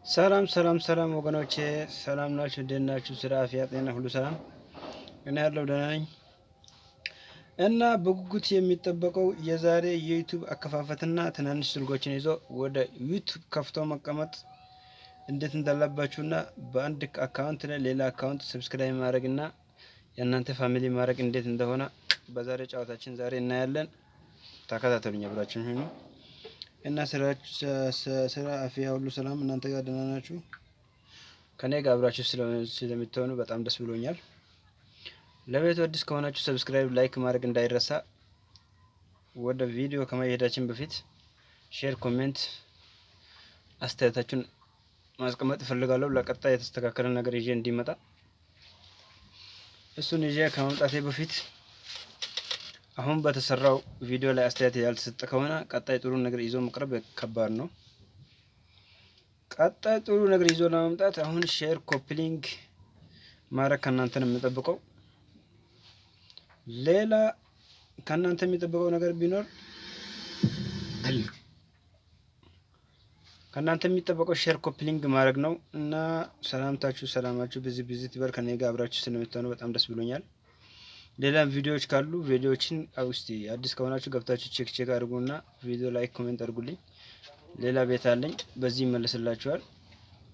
ሰላም ወገኖቼ፣ ሰላም ናችሁ? እንዴት ናችሁ? ስራ፣ አፍያ፣ ጤና ሁሉ ሰላም? እኔ ያለው ደህና ነኝ። እና በጉጉት የሚጠበቀው የዛሬ የዩቲዩብ አከፋፈትና ትናንሽ ስልኮችን ይዞ ወደ ዩቲዩብ ከፍቶ መቀመጥ እንዴት እንዳለባችሁና በአንድ አካውንት ላይ ሌላ አካውንት ሰብስክራይብ ማድረግና የእናንተ ፋሚሊ ማድረግ እንዴት እንደሆነ በዛሬ ጨዋታችን ዛሬ እናያለን። ተከታተሉኝ አብራችሁን ሁኑ። እና ስራ አፍያ ሁሉ ሰላም? እናንተ ጋር ደህና ናችሁ? ከኔ ጋር አብራችሁ ስለምትሆኑ በጣም ደስ ብሎኛል። ለቤቱ አዲስ ከሆናችሁ ሰብስክራይብ፣ ላይክ ማድረግ እንዳይረሳ። ወደ ቪዲዮ ከመሄዳችን በፊት ሼር፣ ኮሜንት አስተያየታችሁን ማስቀመጥ እፈልጋለሁ። ለቀጣይ የተስተካከለ ነገር ይዤ እንዲመጣ እሱን ይዤ ከመምጣቴ በፊት አሁን በተሰራው ቪዲዮ ላይ አስተያየት ያልተሰጠ ከሆነ ቀጣይ ጥሩ ነገር ይዞ መቅረብ ከባድ ነው። ቀጣይ ጥሩ ነገር ይዞ ለመምጣት አሁን ሼር፣ ኮፒሊንግ ማድረግ ከእናንተ ነው የምጠብቀው። ሌላ ከእናንተ የሚጠብቀው ነገር ቢኖር ከእናንተ የሚጠበቀው ሼር፣ ኮፒሊንግ ማድረግ ነው እና ሰላማችሁ ብዙ ትበል። ከኔ ጋር አብራችሁ ስለምትሆኑ በጣም ደስ ብሎኛል። ሌላም ቪዲዮዎች ካሉ ቪዲዮዎችን እስቲ አዲስ ከሆናችሁ ገብታችሁ ቼክ አድርጉና ቪዲዮ ላይክ፣ ኮሜንት አድርጉልኝ። ሌላ ቤት አለኝ በዚህ ይመለስላችኋል።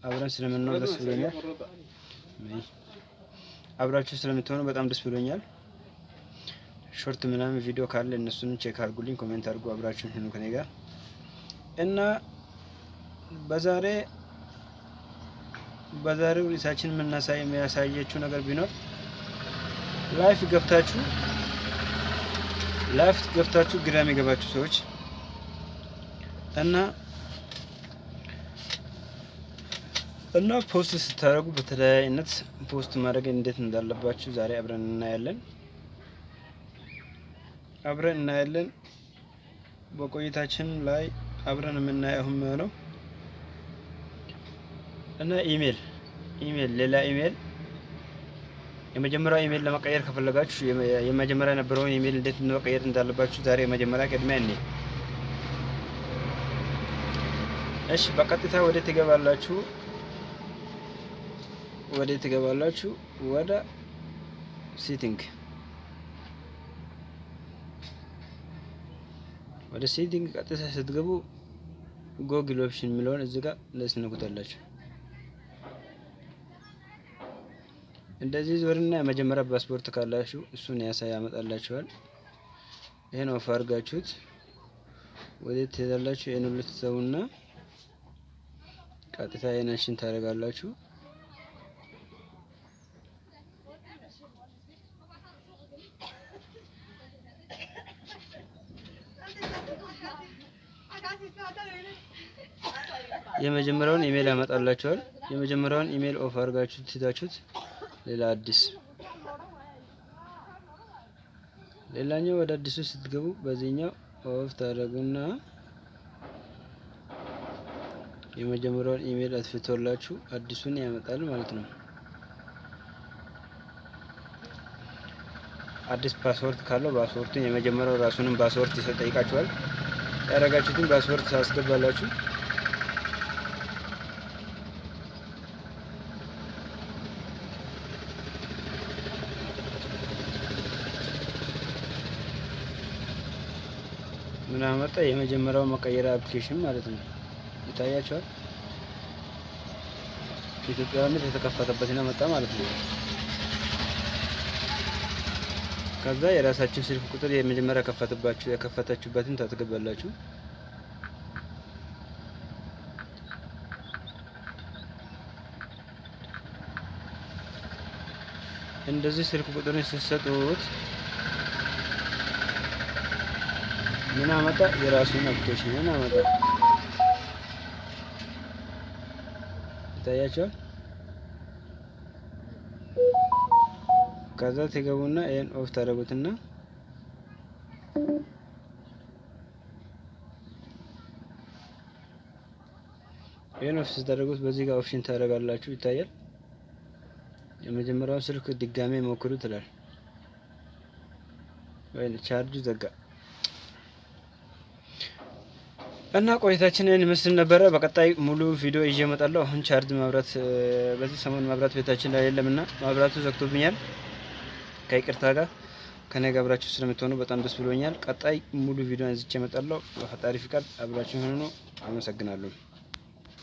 አብረን ስለምንኖር ደስ ብሎኛል። አብራችሁ ስለምትሆኑ በጣም ደስ ብሎኛል። ሾርት ምናምን ቪዲዮ ካለ እነሱን ቼክ አድርጉልኝ፣ ኮሜንት አድርጉ። አብራችሁ ሁኑ ከኔ ጋር እና በዛሬው ሪሳችን የሚያሳየችው ነገር ቢኖር ላይፍ ገብታችሁ ግራ የሚገባችሁ ሰዎች እና ፖስት ስታደርጉ በተለያየ አይነት ፖስት ማድረግ እንዴት እንዳለባችሁ ዛሬ አብረን እናያለን። በቆይታችን ላይ አብረን የምናየው የሚሆነው እና ኢሜል ሌላ ኢሜል የመጀመሪያው ኢሜል ለመቀየር ከፈለጋችሁ የመጀመሪያ የነበረውን ኢሜል እንዴት መቀየር እንዳለባችሁ ዛሬ የመጀመሪያ ቅድሚያ እሺ፣ በቀጥታ ወደ ትገባላችሁ። ወደ ሴቲንግ ቀጥታ ስትገቡ ጎግል ኦፕሽን የሚለውን እዚህ ጋር ትነኩታላችሁ። እንደዚህ ዞርና የመጀመሪያ ፓስፖርት ካላችሁ እሱን ያመጣላችኋል። ይሄን ኦፍ አድርጋችሁት ወዴት ትሄዳላችሁ? ይሄን ሁሉ ትተውና ቀጥታ ይሄንን ታደርጋላችሁ። የመጀመሪያውን ኢሜል ያመጣላችኋል። የመጀመሪያውን ኢሜል ኦፍ አድርጋችሁ ትይዛችሁት ሌላ አዲስ ሌላኛው ወደ አዲሱ ስትገቡ በዚህኛው ኦፍ ታደርጉና የመጀመሪያውን ኢሜል አጥፍቶላችሁ አዲሱን ያመጣል ማለት ነው። አዲስ ፓስወርድ ካለው ፓስወርዱን የመጀመሪያው ራሱንም ፓስወርድ ይጠይቃችኋል። ያደረጋችሁትን ፓስወርድ ታስገባላችሁ። ምን አመጣ? የመጀመሪያው መቀየሪያ አፕሊኬሽን ማለት ነው። ይታያችኋል። ኢትዮጵያዊነት የተከፈተበትን መጣ ማለት ነው። ከዛ የራሳችን ስልክ ቁጥር የመጀመሪያ የከፈታችሁበትን ታስገባላችሁ። እንደዚህ ስልክ ቁጥርን ስትሰጡት ምን አመጣ? የራሱን አፕሊኬሽን አመጣ። ይታያችኋል። ከዛ ትገቡና ይሄን ኦፍ ታደርጉትና ይሄን ኦፍ ስታደርጉት በዚህ ጋር ኦፕሽን ታደርጋላችሁ። ይታያል። የመጀመሪያው ስልክ ድጋሜ ሞክሩ ትላል። ወይ ቻርጁ ዘጋ። እና ቆይታችንን ይመስል ነበረ። በቀጣይ ሙሉ ቪዲዮ ይዤ እመጣለሁ። አሁን ቻርጅ ማብራት በዚህ ሰሞን ማብራት ቤታችን ላይ የለምና ማብራቱ ዘግቶብኛል። ከይቅርታ ጋር ከኔ ጋር አብራችሁ ስለምትሆኑ በጣም ደስ ብሎኛል። ቀጣይ ሙሉ ቪዲዮ አንዝቼ እመጣለሁ። በፈጣሪ ፍቃድ አብራችሁ ሆኖ አመሰግናለሁ።